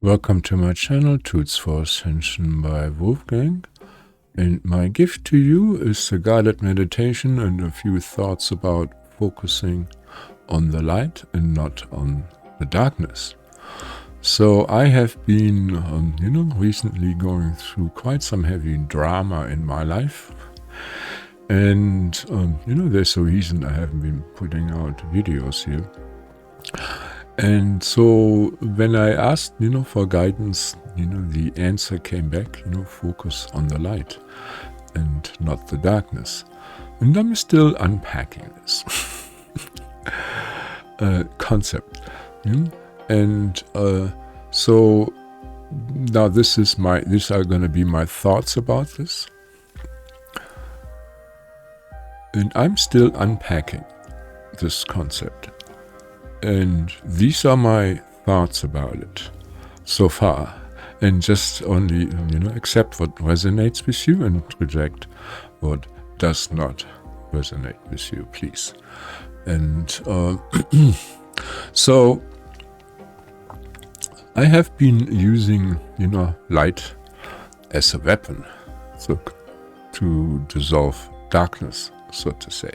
Welcome to my channel, Tools for Ascension by Wolfgang. And my gift to you is a guided meditation and a few thoughts about focusing on the light and not on the darkness. So I have been, recently going through quite some heavy drama in my life. And, there's a reason I haven't been putting out videos here. And so when I asked, for guidance, the answer came back, focus on the light and not the darkness. And I'm still unpacking this concept. And so now these are going to be my thoughts about this. And I'm still unpacking this concept. And these are my thoughts about it so far. And just only, accept what resonates with you and reject what does not resonate with you, please. And so I have been using, light as a weapon, so to dissolve darkness, so to say.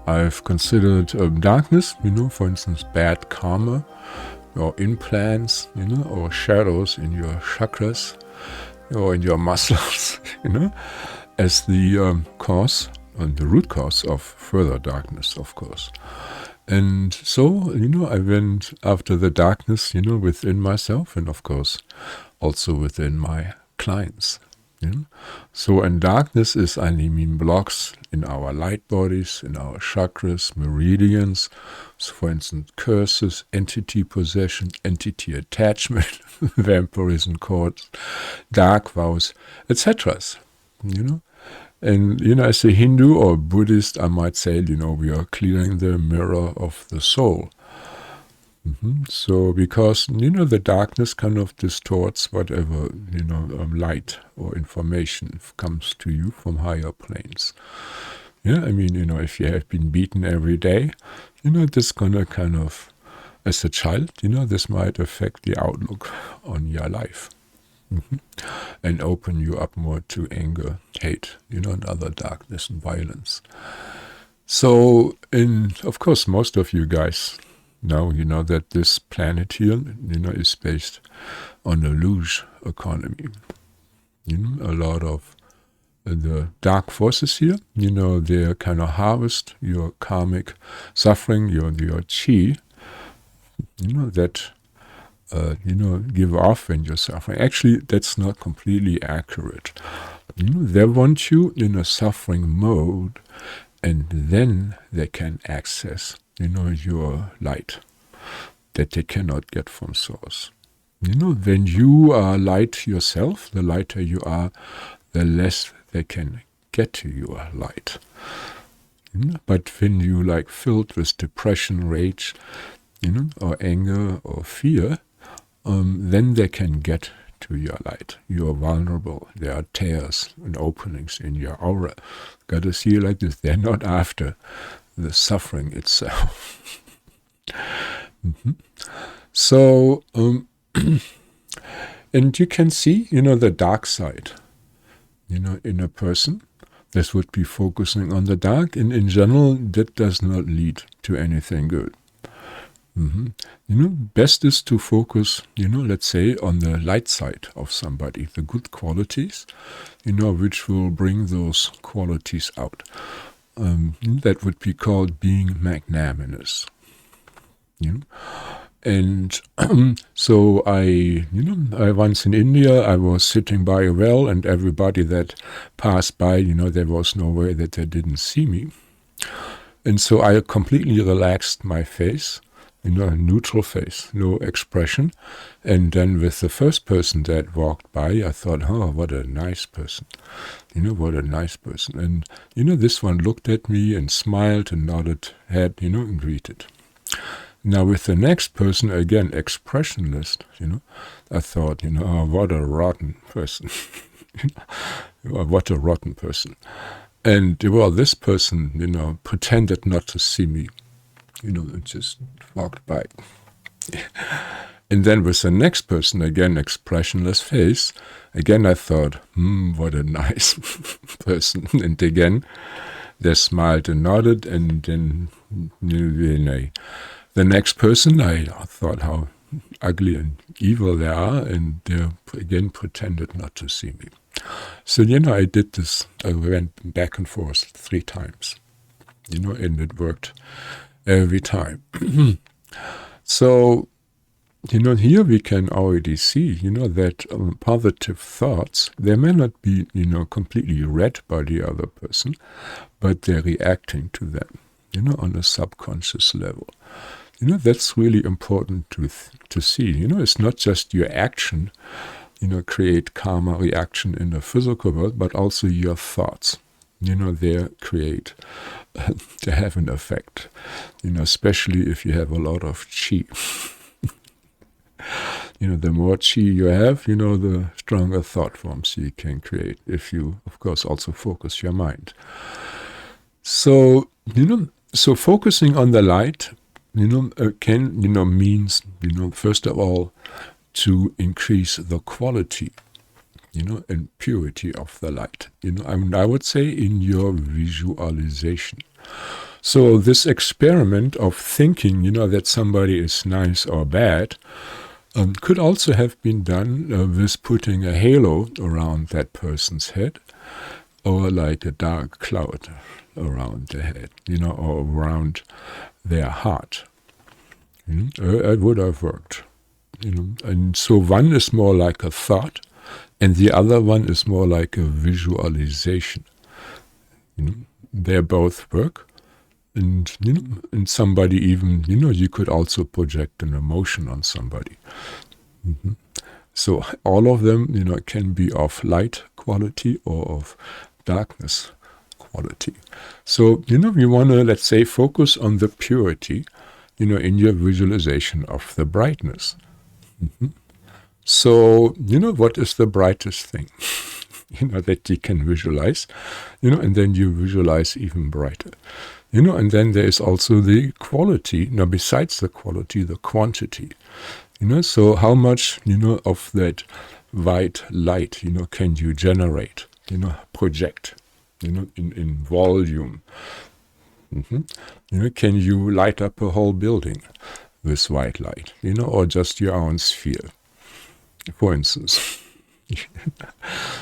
I've considered darkness, for instance, bad karma, or implants, or shadows in your chakras, or in your muscles, as the cause and the root cause of further darkness, of course. And so, I went after the darkness, within myself, and of course, also within my clients. So, and darkness is, blocks in our light bodies, in our chakras, meridians, so for instance, curses, entity possession, entity attachment, vampirism cords, dark vows, etc. And, as a Hindu or Buddhist, I might say, we are clearing the mirror of the soul. So, because, the darkness kind of distorts whatever, light or information comes to you from higher planes. If you have been beaten every day, this gonna kind of, as a child, this might affect the outlook on your life. And open you up more to anger, hate, and other darkness and violence. So, of course, most of you guys know, that this planet here, is based on a luge economy. A lot of the dark forces here, they kind of harvest your karmic suffering, your chi, that, give off when you're suffering. Actually, that's not completely accurate. They want you in a suffering mode, and then they can access your light that they cannot get from source. When you are light yourself, the lighter you are, the less they can get to your light. But when you filled with depression, rage, or anger or fear, then they can get to your light. You are vulnerable. There are tears and openings in your aura. Got to see it like this. They're not after the suffering itself. So, and you can see, the dark side, in a person. This would be focusing on the dark, and in general, that does not lead to anything good. Best is to focus, let's say, on the light side of somebody, the good qualities, which will bring those qualities out. That would be called being magnanimous. And so I once in India, I was sitting by a well, and everybody that passed by, there was no way that they didn't see me. And so I completely relaxed my face, a neutral face, no expression. And then with the first person that walked by, I thought, oh, what a nice person. What a nice person. And, this one looked at me and smiled and nodded head, and greeted. Now with the next person, again, expressionless, I thought, oh, what a rotten person. What a rotten person. And, this person, pretended not to see me, and just walked by. And then with the next person, again, expressionless face, again I thought, what a nice person. And again, they smiled and nodded, and then the next person, I thought how ugly and evil they are, and they again pretended not to see me. So, I did this, I went back and forth 3 times, and it worked every time. So, here we can already see, that positive thoughts, they may not be, completely read by the other person, but they're reacting to them, on a subconscious level. That's really important to see. It's not just your action, create karma reaction in the physical world, but also your thoughts. They create, they have an effect, especially if you have a lot of chi. The more chi you have, the stronger thought forms you can create, if you, of course, also focus your mind. So, so focusing on the light, can, means, first of all, to increase the quality, and purity of the light. I would say in your visualization. So this experiment of thinking, that somebody is nice or bad, could also have been done with putting a halo around that person's head, or like a dark cloud around their head, or around their heart. It would have worked. And so one is more like a thought, and the other one is more like a visualization. They both work. And, and somebody even, you could also project an emotion on somebody. So all of them, can be of light quality or of darkness quality. So, we want to, let's say, focus on the purity, in your visualization of the brightness. So, what is the brightest thing, that you can visualize, and then you visualize even brighter. And then there is also the quality. Now, besides the quality, the quantity. So how much, of that white light, can you generate, project, in volume. Can you light up a whole building with white light, or just your own sphere, for instance.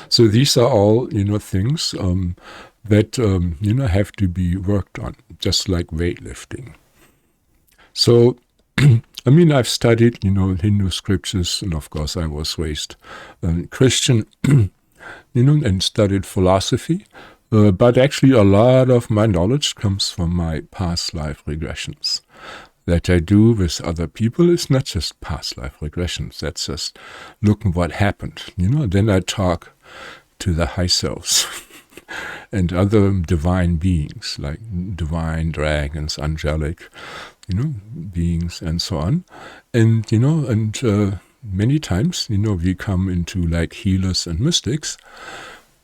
So these are all, things that, have to be worked on, just like weightlifting. So, I've studied, Hindu scriptures, and of course I was raised Christian, and studied philosophy. But actually a lot of my knowledge comes from my past life regressions that I do with other people. It's not just past life regressions. That's just looking what happened. Then I talk to the high selves and other divine beings, like divine dragons, angelic, beings, and so on. And, many times, we come into like healers and mystics.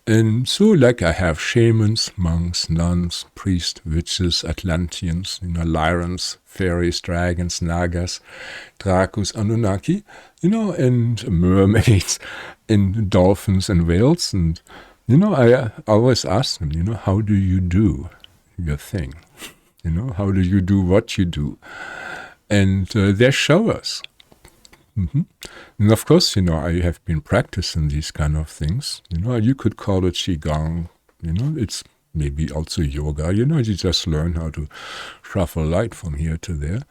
And so, like, I have shamans, monks, nuns, priests, witches, Atlanteans, Lyrans, fairies, dragons, nagas, Dracos, Anunnaki, and mermaids, and dolphins and whales. And, I always ask them, how do you do your thing? How do you do what you do? And they show us. And of course, I have been practicing these kind of things. You could call it Qigong. It's maybe also yoga. You just learn how to shuffle light from here to there.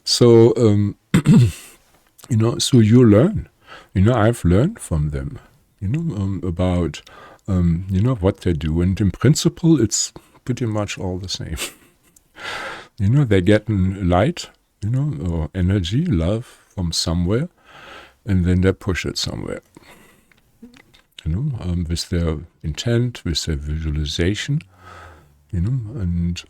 So, so you learn. I've learned from them, about, what they do. And in principle, it's pretty much all the same. They're getting light, or energy, love from somewhere, and then they push it somewhere. With their intent, with their visualization, and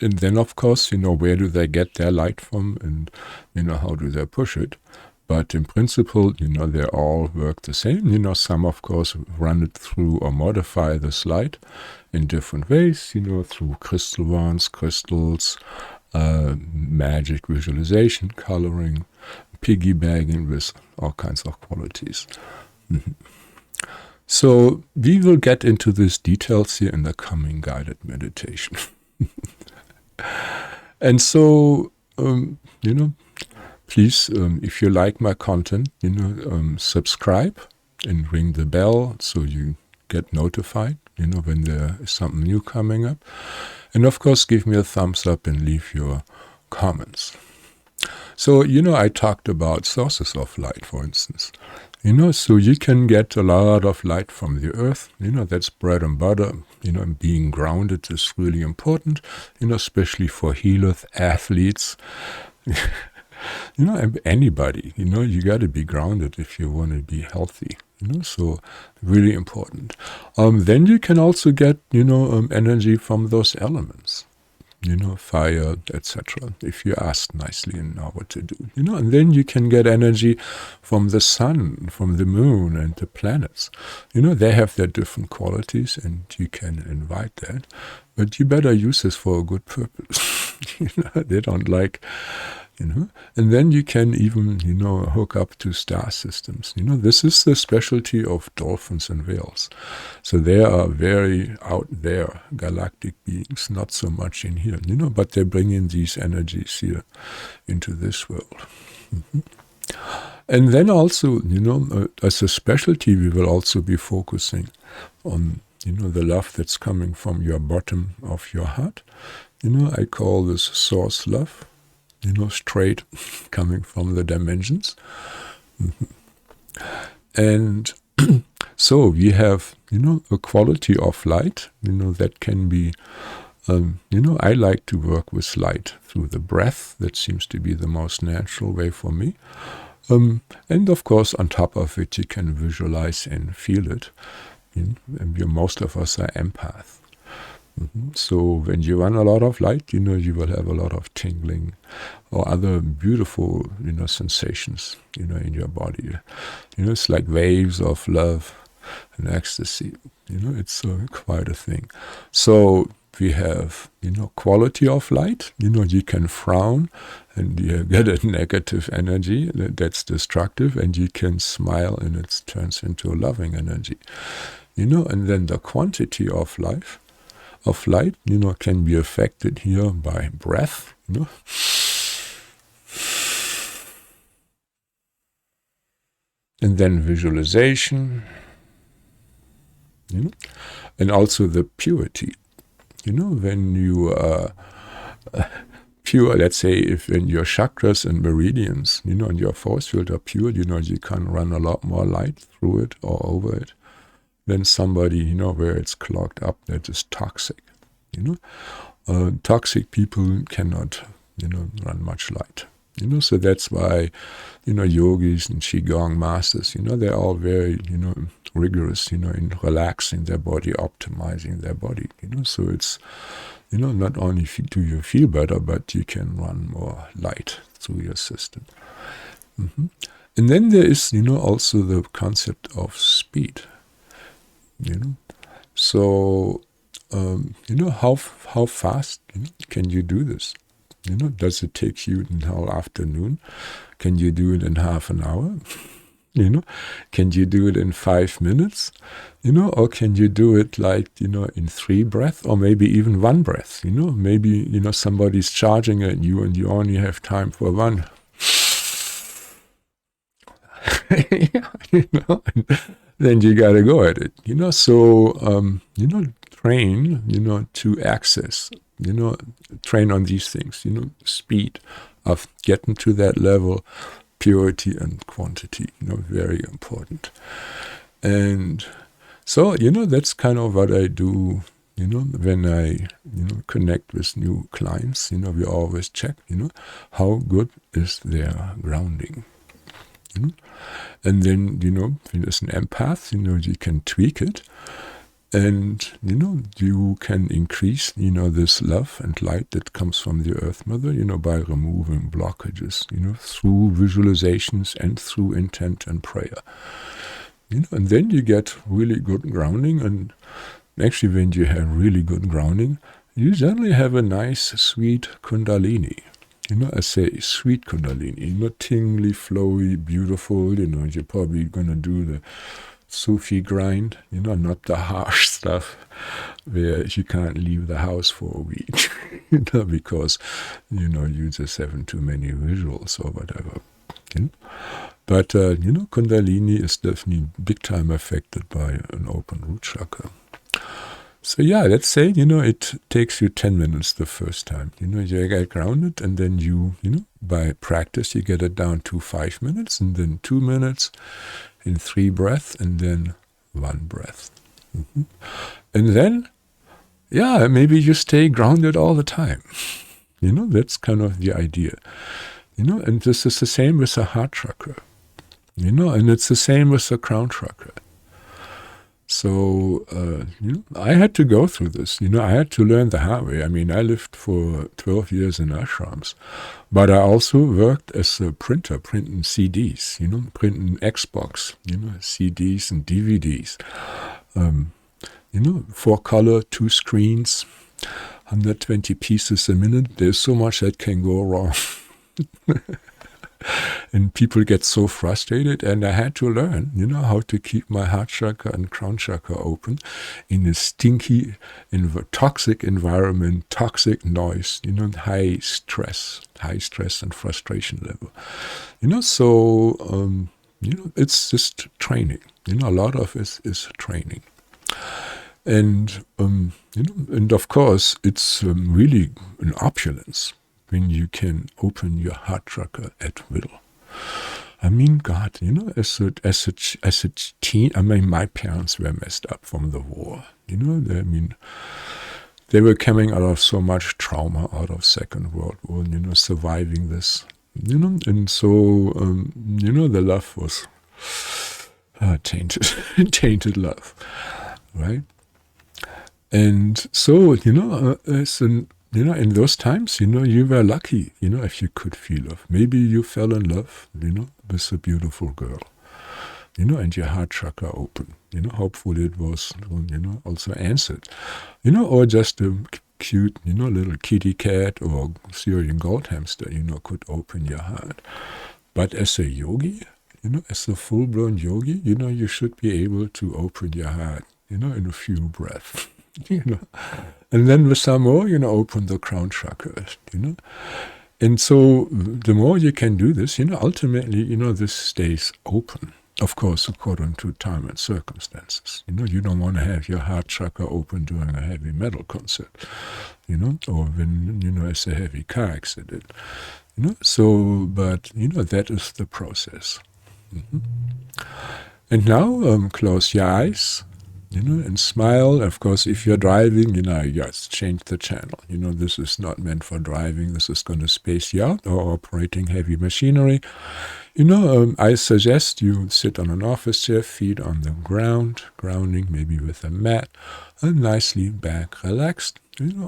then of course, where do they get their light from, and how do they push it? But in principle, they all work the same. Some of course run it through or modify this light in different ways, through crystal wands, crystals, magic visualization, coloring, piggybacking with all kinds of qualities. So we will get into these details here in the coming guided meditation. And so, please, if you like my content, subscribe and ring the bell so you get notified, when there is something new coming up. And of course, give me a thumbs up and leave your comments. So, I talked about sources of light, for instance. So you can get a lot of light from the earth. That's bread and butter. And being grounded is really important, especially for healers, athletes, anybody. You got to be grounded if you want to be healthy. So really important. Then you can also get, energy from those elements. Fire, etc. If you ask nicely and know what to do. And then you can get energy from the sun, from the moon, and the planets. They have their different qualities, and you can invite that. But you better use this for a good purpose. They don't like, and then you can even, hook up to star systems. This is the specialty of dolphins and whales. So they are very out there, galactic beings, not so much in here, but they bring in these energies here into this world. And then also, as a specialty, we will also be focusing on, the love that's coming from your bottom of your heart. I call this source love. Straight coming from the dimensions. And so we have, a quality of light, that can be, I like to work with light through the breath. That seems to be the most natural way for me. And of course, on top of it, you can visualize and feel it. And most of us are empaths. So when you run a lot of light, you will have a lot of tingling or other beautiful, sensations, in your body. It's like waves of love and ecstasy. It's quite a thing. So we have, quality of light. You can frown and you get a negative energy that's destructive, and you can smile and it turns into a loving energy. And then the quantity of light, can be affected here by breath, and then visualization, and also the purity. When you are pure, let's say, if in your chakras and meridians, and your force field are pure, you can run a lot more light through it or over it than somebody, where it's clogged up, that is toxic. Toxic people cannot, run much light. So that's why, yogis and qigong masters, they're all very, rigorous, in relaxing their body, optimizing their body. So it's, not only do you feel better, but you can run more light through your system. And then there is, also the concept of speed. So, how fast can you do this? Does it take you an whole afternoon? Can you do it in half an hour? Can you do it in 5 minutes? Or can you do it like, in 3 breaths, or maybe even 1 breath? Maybe, somebody's charging at you and you only have time for 1. Then you got to go at it, So, train, to access, train on these things, speed of getting to that level, purity and quantity, very important. And so, that's kind of what I do, when I, connect with new clients, we always check, how good is their grounding. And then, when there's an empath, you can tweak it. And, you can increase, this love and light that comes from the Earth Mother, by removing blockages, through visualizations and through intent and prayer. And then you get really good grounding. And actually, when you have really good grounding, you generally have a nice, sweet kundalini. I say sweet Kundalini, tingly, flowy, beautiful, you're probably going to do the Sufi grind, not the harsh stuff where you can't leave the house for a week, because, you just have too many visuals or whatever. But, Kundalini is definitely big time affected by an open root chakra. So yeah, let's say, it takes you 10 minutes the first time. You get grounded, and then by practice, you get it down to 5 minutes, and then 2 minutes, in 3 breaths, and then 1 breath. And then, yeah, maybe you stay grounded all the time. That's kind of the idea. And this is the same with the heart chakra. And it's the same with the crown chakra. So, I had to go through this. I had to learn the hard way. I mean, I lived for 12 years in ashrams, but I also worked as a printer, printing CDs, printing Xbox, CDs and DVDs. 4 color, 2 screens, 120 pieces a minute. There's so much that can go wrong. And people get so frustrated, and I had to learn, how to keep my heart chakra and crown chakra open in a stinky, toxic environment, toxic noise, high stress and frustration level. So, it's just training. A lot of it is training. And, and of course, it's really an opulence when you can open your heart chakra at will. I mean, God, as a teen, my parents were messed up from the war. They were coming out of so much trauma out of Second World War, surviving this, and so, the love was tainted, tainted love, right? And so, as an in those times, you were lucky, if you could feel love. Maybe you fell in love, with a beautiful girl, and your heart chakra open. Hopefully it was, also answered. Or just a cute, little kitty cat or Syrian gold hamster, could open your heart. But as a yogi, as a full-blown yogi, you should be able to open your heart, in a few breaths. And then with some more, open the crown chakra, And so the more you can do this, ultimately, this stays open. Of course, according to time and circumstances. You don't want to have your heart chakra open during a heavy metal concert, or when, it's a heavy car accident. So, but, that is the process. And now, close your eyes. And smile. Of course, if you're driving, just change the channel. This is not meant for driving. This is going to space you out, or operating heavy machinery. I suggest you sit on an office chair, feet on the ground, grounding maybe with a mat, and nicely back, relaxed.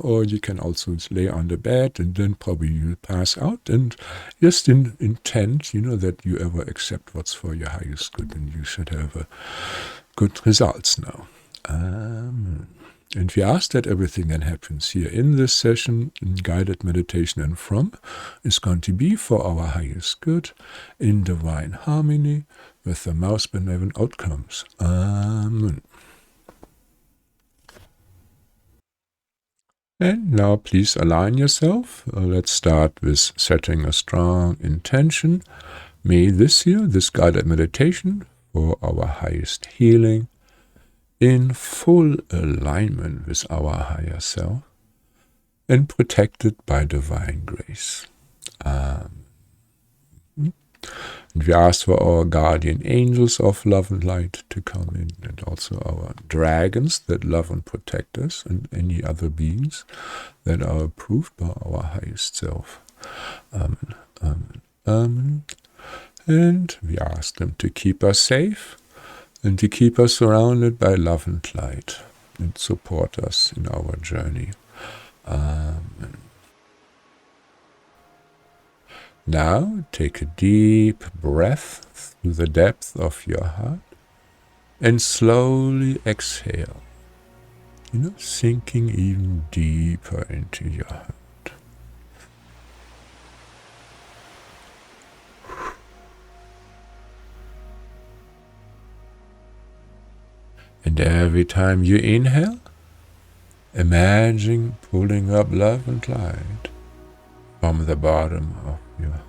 Or you can also lay on the bed, and then probably you'll pass out, and just intent, that you ever accept what's for your highest good, and you should have good results now. And we ask that everything that happens here in this session, in guided meditation and from, is going to be for our highest good, in divine harmony, with the most benevolent outcomes. Amen. And now please align yourself. Let's start with setting a strong intention. May this guided meditation, for our highest healing, in full alignment with our higher self, and protected by divine grace. And we ask for our guardian angels of love and light to come in, and also our dragons that love and protect us, and any other beings that are approved by our highest self. Amen. Amen. Amen. And we ask them to keep us safe, and to keep us surrounded by love and light, and support us in our journey. Amen. Now take a deep breath through the depth of your heart, and slowly exhale, sinking even deeper into your heart. And every time you inhale, imagine pulling up love and light from the bottom of your heart.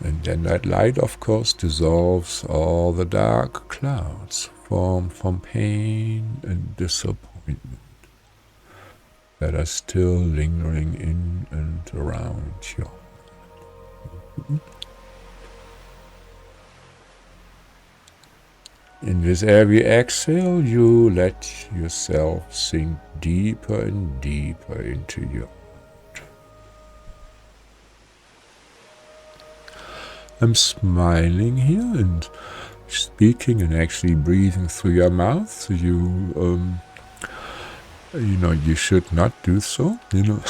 And then that light, of course, dissolves all the dark clouds formed from pain and disappointment that are still lingering in and around you. And with every exhale, you let yourself sink deeper and deeper into your heart. I'm smiling here and speaking and actually breathing through your mouth. So you should not do so. You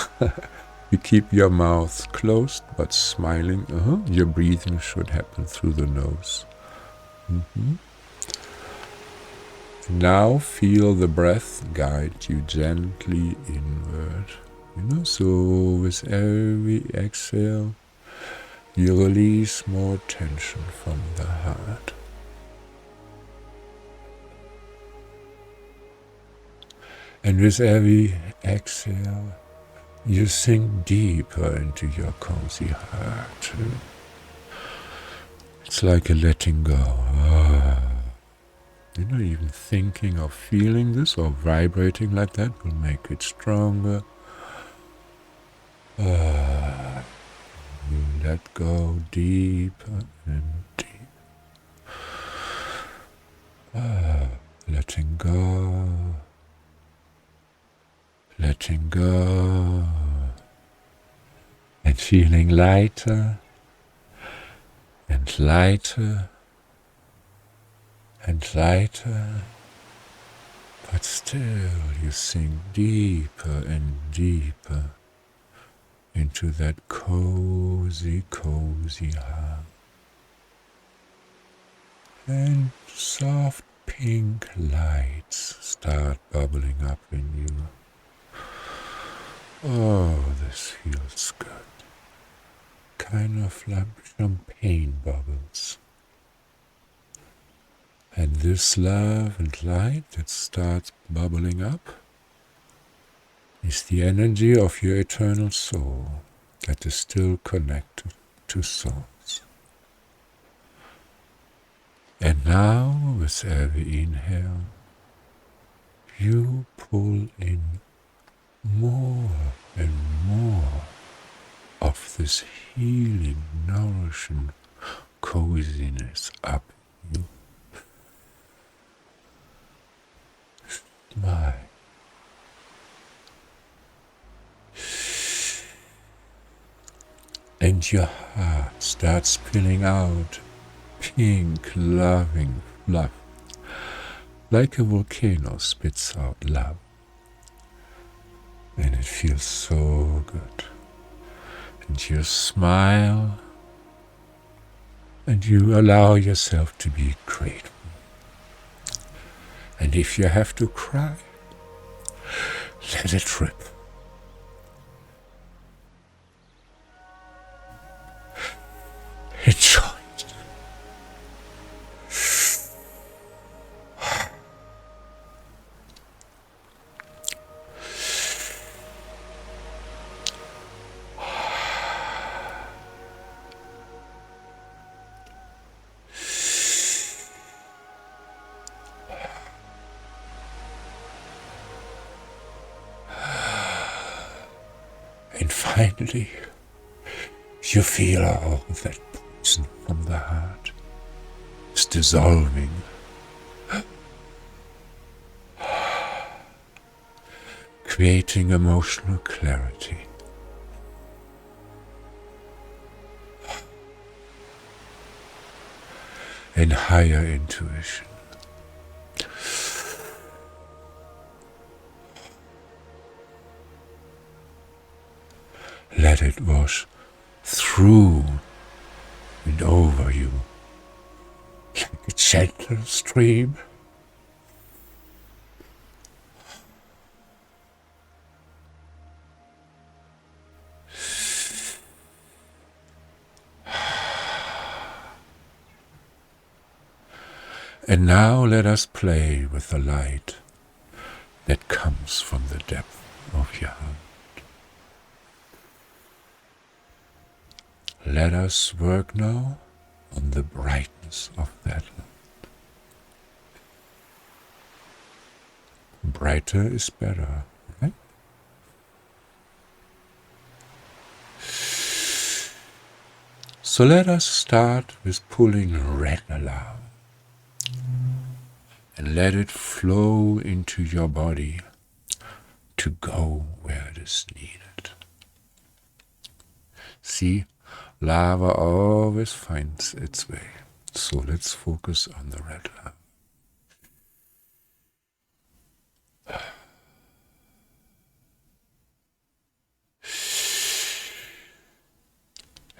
keep your mouth closed but smiling. Your breathing should happen through the nose. Now feel the breath guide you gently inward. So with every exhale, you release more tension from the heart. And with every exhale, you sink deeper into your cozy heart. It's like a letting go. Even thinking or feeling this or vibrating like that will make it stronger. You let go deeper and deeper. Letting go. Letting go. And feeling lighter and lighter and lighter, but still you sink deeper and deeper into that cozy, cozy heart. And soft pink lights start bubbling up in you. Oh, this feels good. Kind of like champagne bubbles. And this love and light that starts bubbling up is the energy of your eternal soul that is still connected to souls. And now, with every inhale, you pull in more and more of this healing, nourishing coziness up in you. Smile. And your heart starts spilling out pink, loving fluff, like a volcano spits out love. And it feels so good. And you smile, and you allow yourself to be grateful. And if you have to cry, let it rip. Enjoy it. And finally, you feel all that poison from the heart is dissolving. Creating emotional clarity. And higher intuition. Let it wash through and over you like a gentle stream. And now let us play with the light that comes from the depth of your heart. Let us work now on the brightness of that light. Brighter is better, right? So let us start with pulling red lava and let it flow into your body to go where it is needed. See, lava always finds its way. So let's focus on the red lava.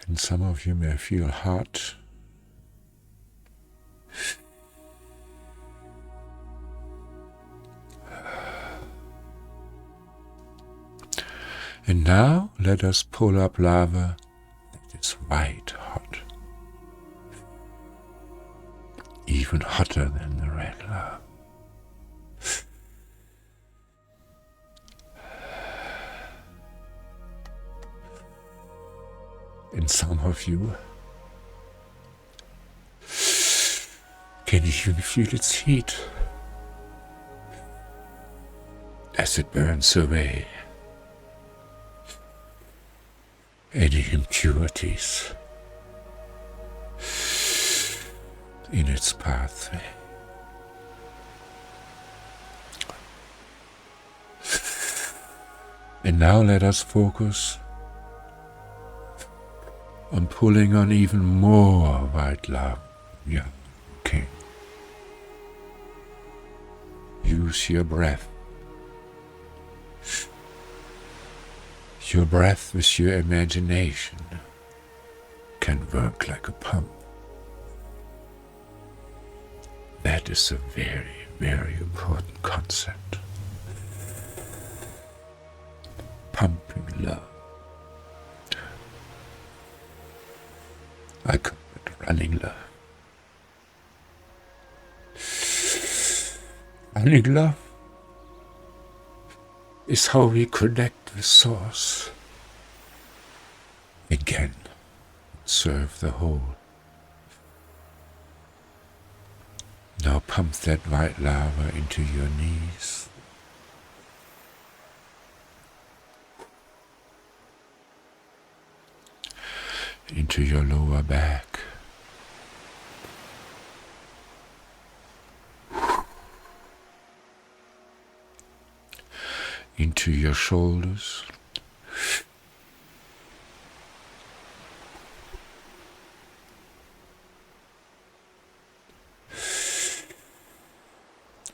And some of you may feel hot. And now let us pull up lava that is white hot. Even hotter than the red lava. And some of you can even feel its heat as it burns away any impurities in its pathway. And now let us focus on pulling on even more white lava. Yeah, okay. Use your breath. Your breath with your imagination can work like a pump. That is a very, very important concept. Pumping love. I call it running love. Running love is how we connect with Source. Again, serve the whole. Now pump that white lava into your knees. Into your lower back. Into your shoulders.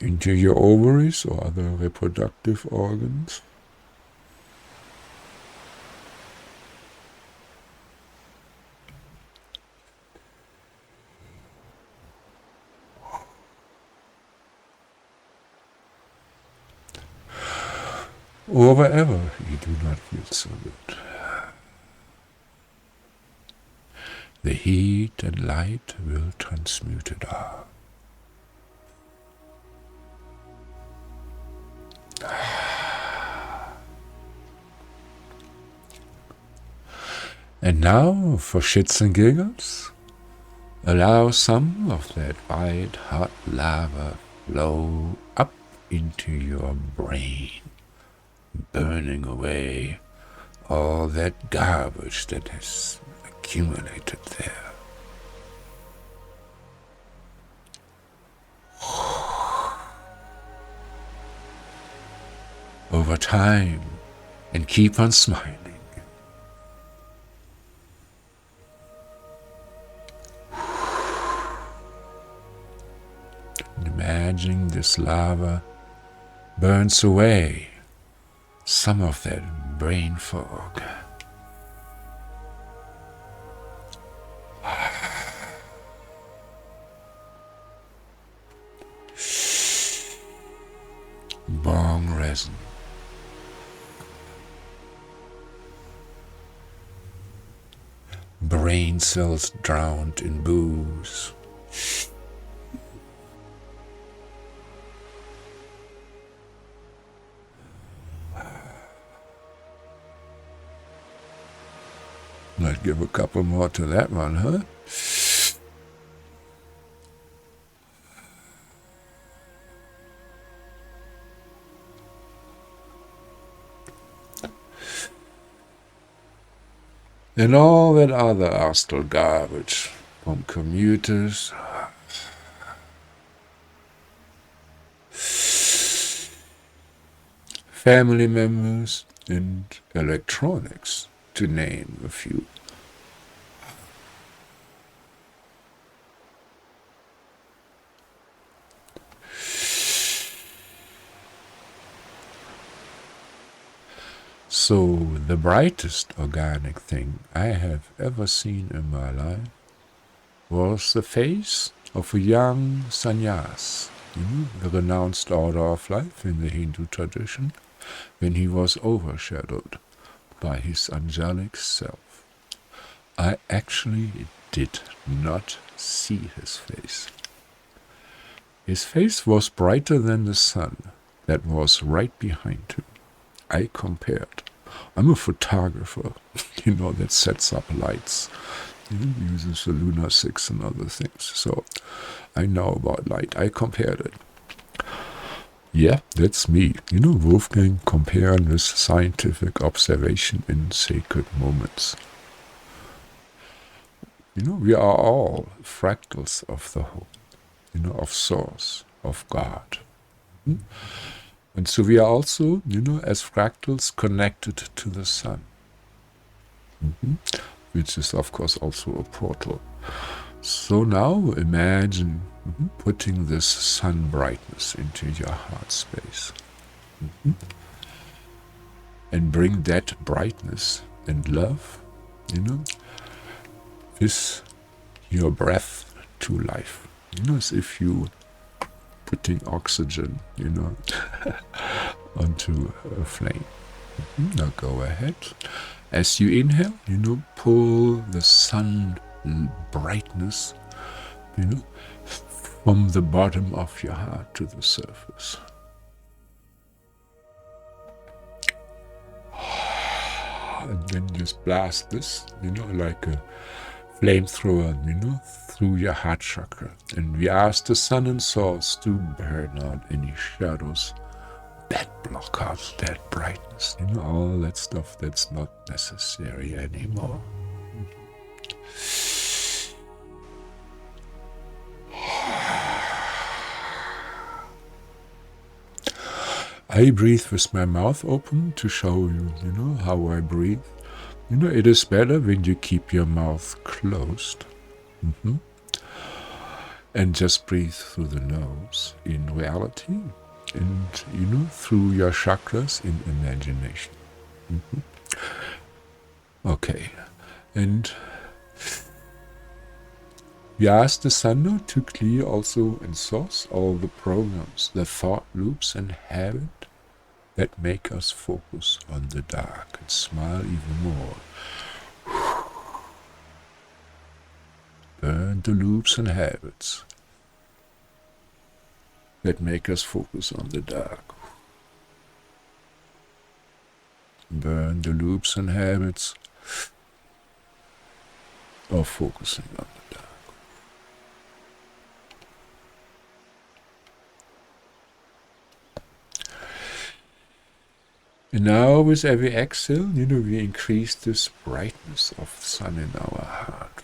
Into your ovaries or other reproductive organs. Or wherever you do not feel so good. The heat and light will transmute it all. And now, for shits and giggles, allow some of that white hot lava flow up into your brain, burning away all that garbage that has accumulated there. Over time, and keep on smiling. Imagine this lava burns away some of that brain fog. Bong resin. Brain cells drowned in booze. Let's give a couple more to that one, huh? And all that other astral garbage from commuters, family members, and electronics, to name a few. So the brightest organic thing I have ever seen in my life was the face of a young sannyas, the renounced order of life in the Hindu tradition, when he was overshadowed by his angelic self. I actually did not see his face. His face was brighter than the sun that was right behind him. I compared. I'm a photographer, that sets up lights, uses the lunar 6 and other things. So I know about light. I compared it. Yeah, that's me. Wolfgang comparing with scientific observation in sacred moments. We are all fractals of the whole, of Source, of God. And so we are also, as fractals connected to the sun, which is, of course, also a portal. So now imagine putting this sun brightness into your heart space. And bring that brightness and love, with your breath to life. As if you putting oxygen, onto a flame. Now go ahead. As you inhale, pull the sun brightness, from the bottom of your heart to the surface. And then just blast this, like a flamethrower, through your heart chakra. And we ask the sun and source to burn out any shadows that block out that brightness, all that stuff that's not necessary anymore. I breathe with my mouth open to show you, how I breathe. It is better when you keep your mouth closed. And just breathe through the nose in reality, and through your chakras in imagination. Okay, and we ask the sun now to clear also and source all the programs, the thought loops and habit that make us focus on the dark and smile even more. Burn the loops and habits that make us focus on the dark. Burn the loops and habits of focusing on the dark. And now with every exhale, we increase this brightness of the sun in our heart.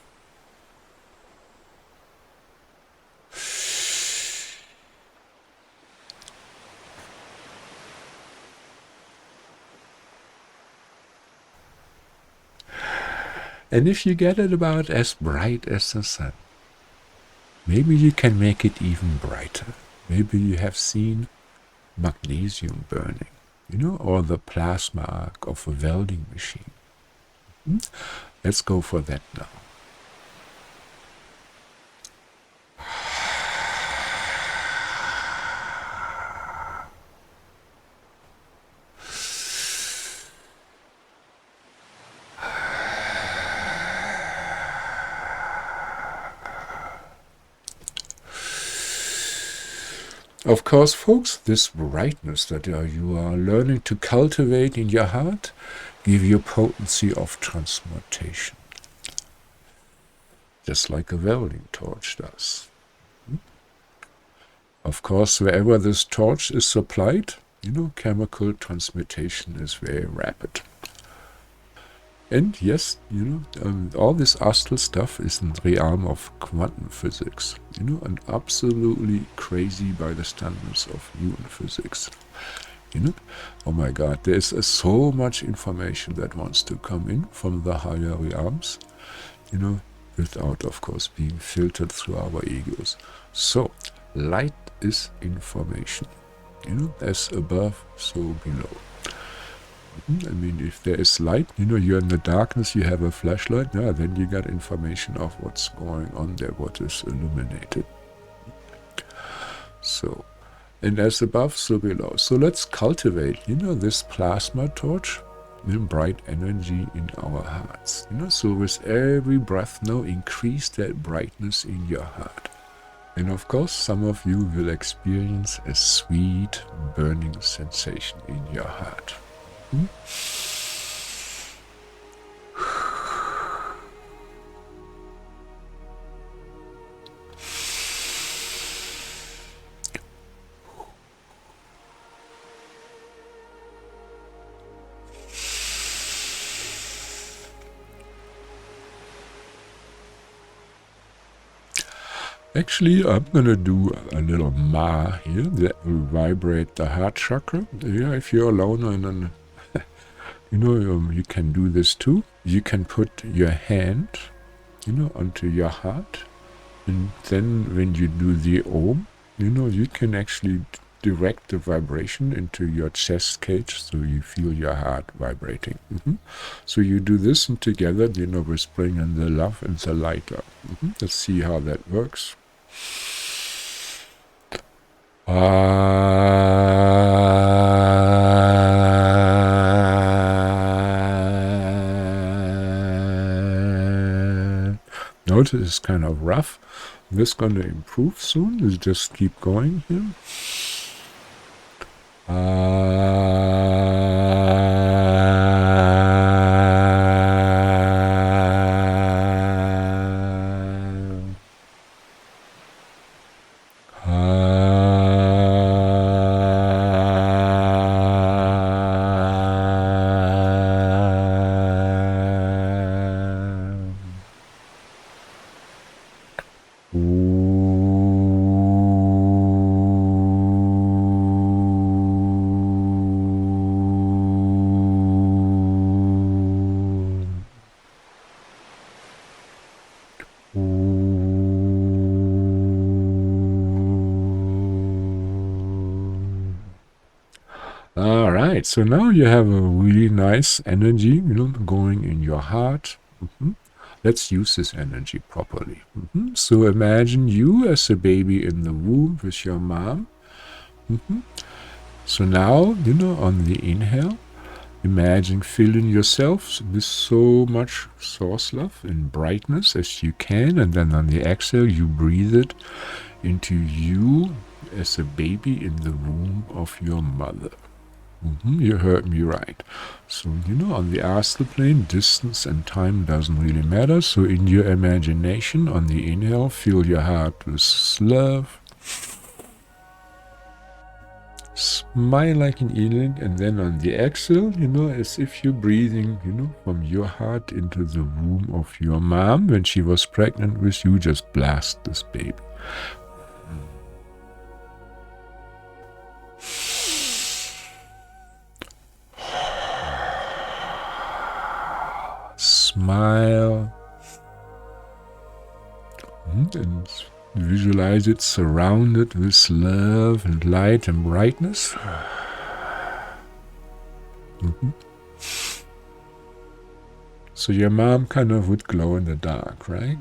And if you get it about as bright as the sun, maybe you can make it even brighter. Maybe you have seen magnesium burning, or the plasma arc of a welding machine. Let's go for that now. Of course, folks, this brightness that you are learning to cultivate in your heart give you potency of transmutation. just like a welding torch does. Of course, wherever this torch is supplied, chemical transmutation is very rapid. And yes, all this astral stuff is in the realm of quantum physics, and absolutely crazy by the standards of Newton physics. Oh my God, there is so much information that wants to come in from the higher realms, without, of course, being filtered through our egos. So, light is information. As above, so below. I mean, if there is light, you're in the darkness, you have a flashlight, then you got information of what's going on there, what is illuminated. So, and as above, so below. So let's cultivate, this plasma torch, bright energy in our hearts. So with every breath now, increase that brightness in your heart. And of course, some of you will experience a sweet, burning sensation in your heart. Actually, I'm gonna do a little ma here that will vibrate the heart chakra. Yeah, if you're alone and you can do this too. You can put your hand, onto your heart, and then when you do the Om, you can actually direct the vibration into your chest cage, so you feel your heart vibrating. So you do this, and together, we bring in the love and the light up. Let's see how that works. Notice it's kind of rough. This is going to improve soon. Let's just keep going here. Alright, so now you have a really nice energy, going in your heart. Let's use this energy properly. So imagine you as a baby in the womb with your mom. So now, on the inhale, imagine filling yourself with so much source love and brightness as you can, and then on the exhale, you breathe it into you as a baby in the womb of your mother. You heard me right. So, on the astral plane, distance and time doesn't really matter. So in your imagination, on the inhale, fill your heart with love. Smile like an eagle, and then on the exhale, as if you're breathing, from your heart into the womb of your mom when she was pregnant with you, just blast this baby. Smile and visualize it surrounded with love and light and brightness. So your mom kind of would glow in the dark, right?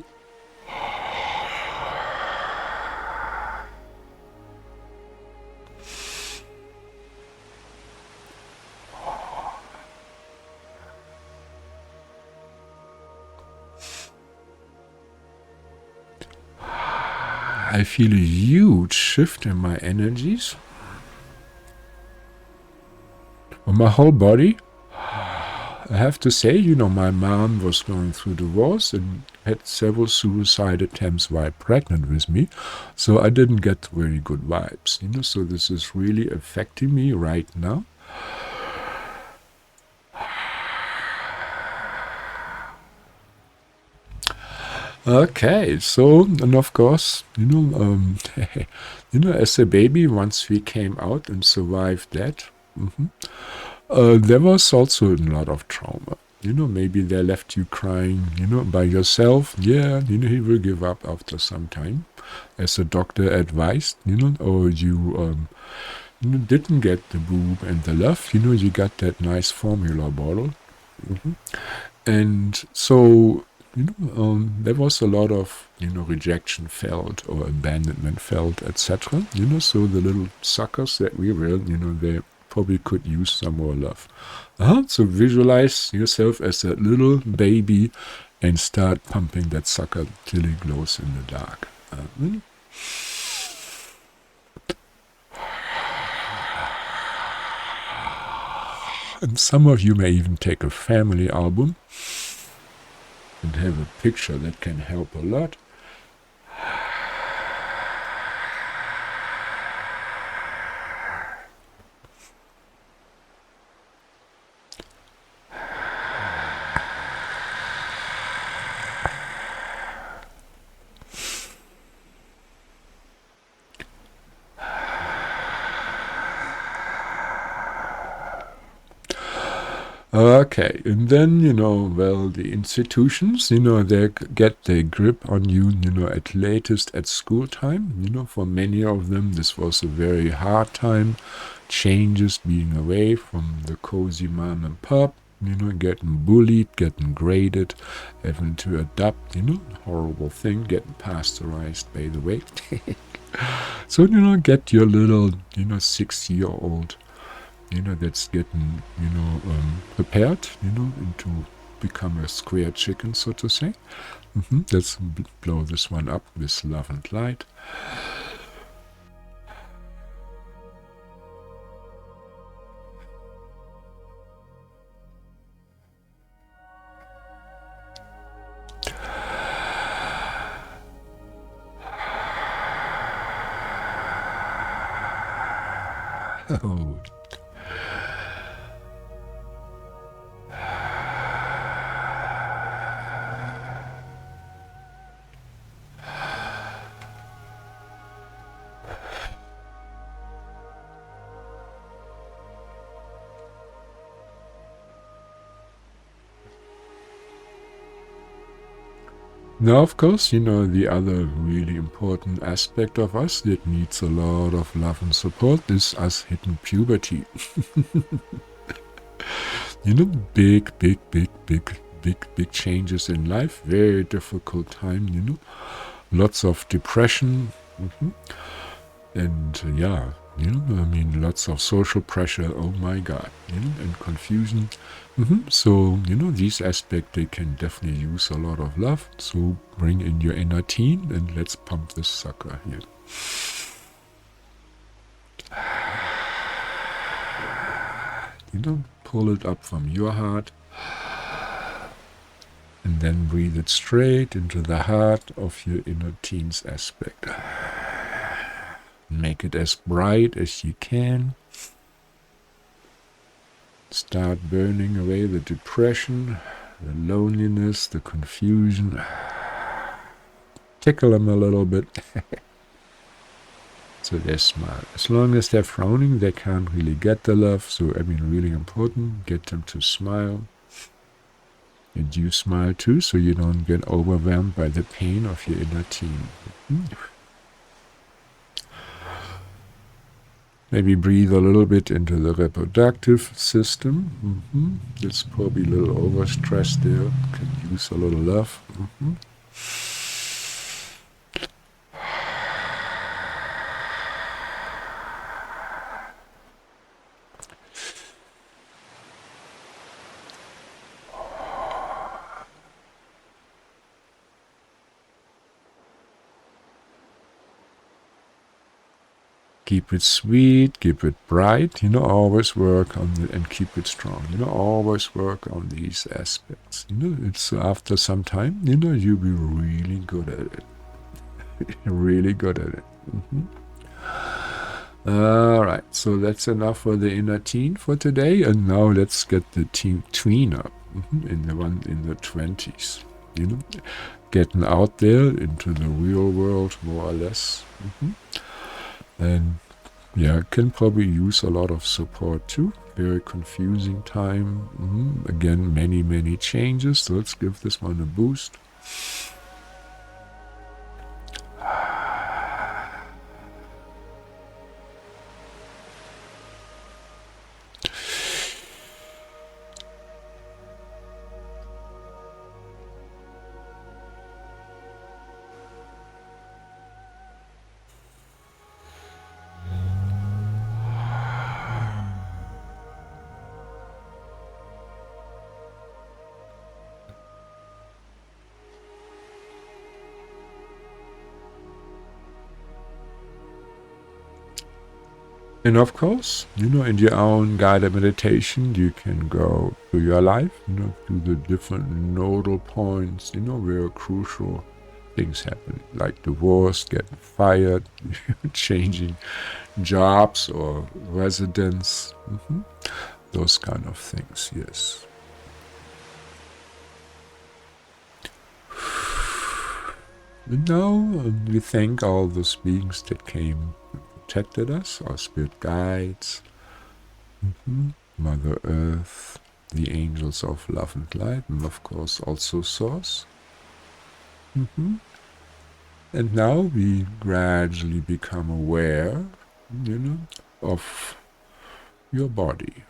I feel a huge shift in my energies. On my whole body. I have to say, my mom was going through divorce and had several suicide attempts while pregnant with me, so I didn't get very good vibes, so this is really affecting me right now. Okay, so, and of course, as a baby, once we came out and survived that, there was also a lot of trauma. Maybe they left you crying, by yourself. Yeah, he will give up after some time, as the doctor advised, or you didn't get the boob and the love, you got that nice formula bottle. And so, there was a lot of, rejection felt or abandonment felt, etc. So the little suckers that we were, they probably could use some more love. So visualize yourself as a little baby and start pumping that sucker till it glows in the dark. And some of you may even take a family album and have a picture that can help a lot. Okay, and then, well, the institutions, they get their grip on you, at latest at school time. For many of them, this was a very hard time. Changes, being away from the cozy mom and pop, getting bullied, getting graded, having to adapt, horrible thing, getting pasteurized, by the way. So, get your little, 6-year-old that's getting, prepared, into become a square chicken, so to say. Let's blow this one up with love and light. Oh. Now, of course, the other really important aspect of us that needs a lot of love and support is us hitting puberty. Big, big, big, big, big, big changes in life. Very difficult time, lots of depression. And yeah, lots of social pressure, oh my god, and confusion. So, these aspects, they can definitely use a lot of love. So bring in your inner teen and let's pump this sucker here. Pull it up from your heart. And then breathe it straight into the heart of your inner teen's aspect. Make it as bright as you can. Start burning away the depression, the loneliness, the confusion. Tickle them a little bit. So they smile. As long as they're frowning, they can't really get the love. So, really important, get them to smile. And you smile too, so you don't get overwhelmed by the pain of your inner teen. Maybe breathe a little bit into the reproductive system. It's probably a little overstressed there. Can use a little love. Keep it sweet, keep it bright, always work on it and keep it strong, always work on these aspects. It's after some time, you'll be really good at it. Really good at it. All right, so that's enough for the inner teen for today, and now let's get the tween up, in the 20s. Getting out there into the real world, more or less, and yeah, can probably use a lot of support too. Very confusing time. Again, many changes. So let's give this one a boost. And of course, in your own guided meditation, you can go through your life, through the different nodal points, where crucial things happen, like divorce, getting fired, changing jobs or residence, those kind of things, yes. And now we thank all those beings that came and protected us, our spirit guides, Mother Earth, the angels of love and light, and of course also Source. And now we gradually become aware, of your body.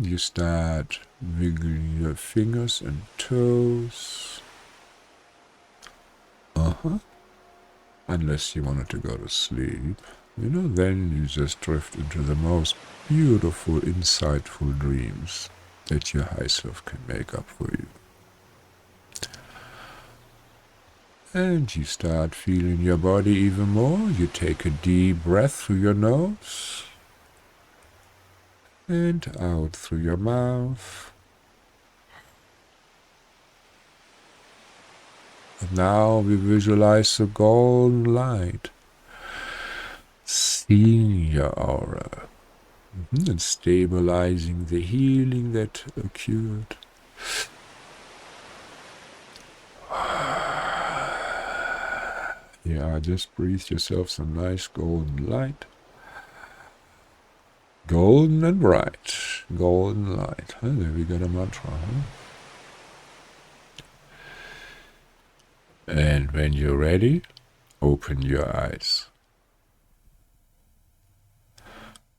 You start wiggling your fingers and toes. Unless you wanted to go to sleep, then you just drift into the most beautiful, insightful dreams that your high self can make up for you. And you start feeling your body even more. You take a deep breath through your nose and out through your mouth. And now we visualize the golden light seeing your aura and stabilizing the healing that occurred. Yeah, just breathe yourself some nice golden light. Golden and bright. Golden light. There we got a mantra, And when you're ready, open your eyes.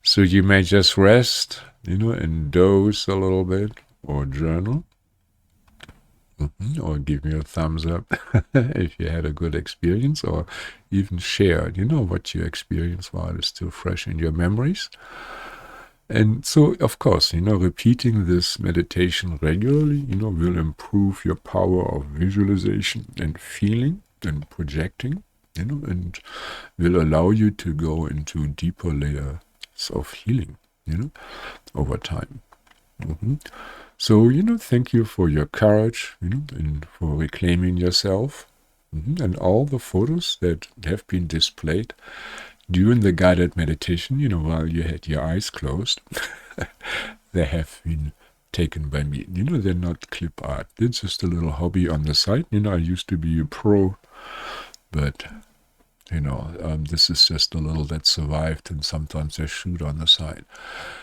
So you may just rest, and doze a little bit, or journal. Or give me a thumbs up if you had a good experience, or even share, what you experienced while it's still fresh in your memories. And so, of course, repeating this meditation regularly, will improve your power of visualization and feeling and projecting, and will allow you to go into deeper layers of healing, over time. So, thank you for your courage, and for reclaiming yourself, and all the photos that have been displayed during the guided meditation, while you had your eyes closed. They have been taken by me. They're not clip art. It's just a little hobby on the side. I used to be a pro, but this is just a little that survived, and sometimes I shoot on the side.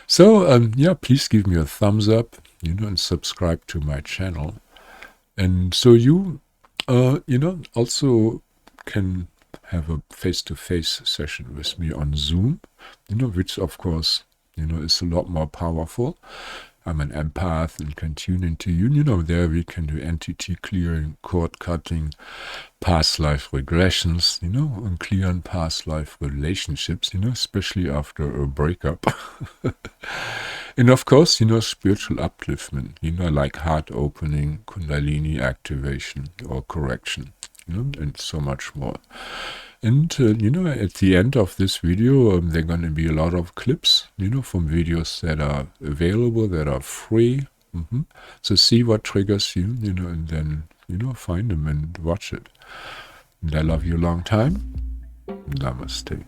So, please give me a thumbs up, and subscribe to my channel. And so you, also can have a face-to-face session with me on Zoom, which of course, is a lot more powerful. I'm an empath and can tune into you. There we can do entity clearing, cord cutting, past life regressions, and clearing past life relationships, especially after a breakup. And of course, spiritual upliftment, like heart opening, kundalini activation or correction, and so much more. And, you know, at the end of this video, there are going to be a lot of clips, you know, from videos that are available, that are free. So see what triggers you, you know, and then, you know, find them and watch it. And I love you a long time. Namaste.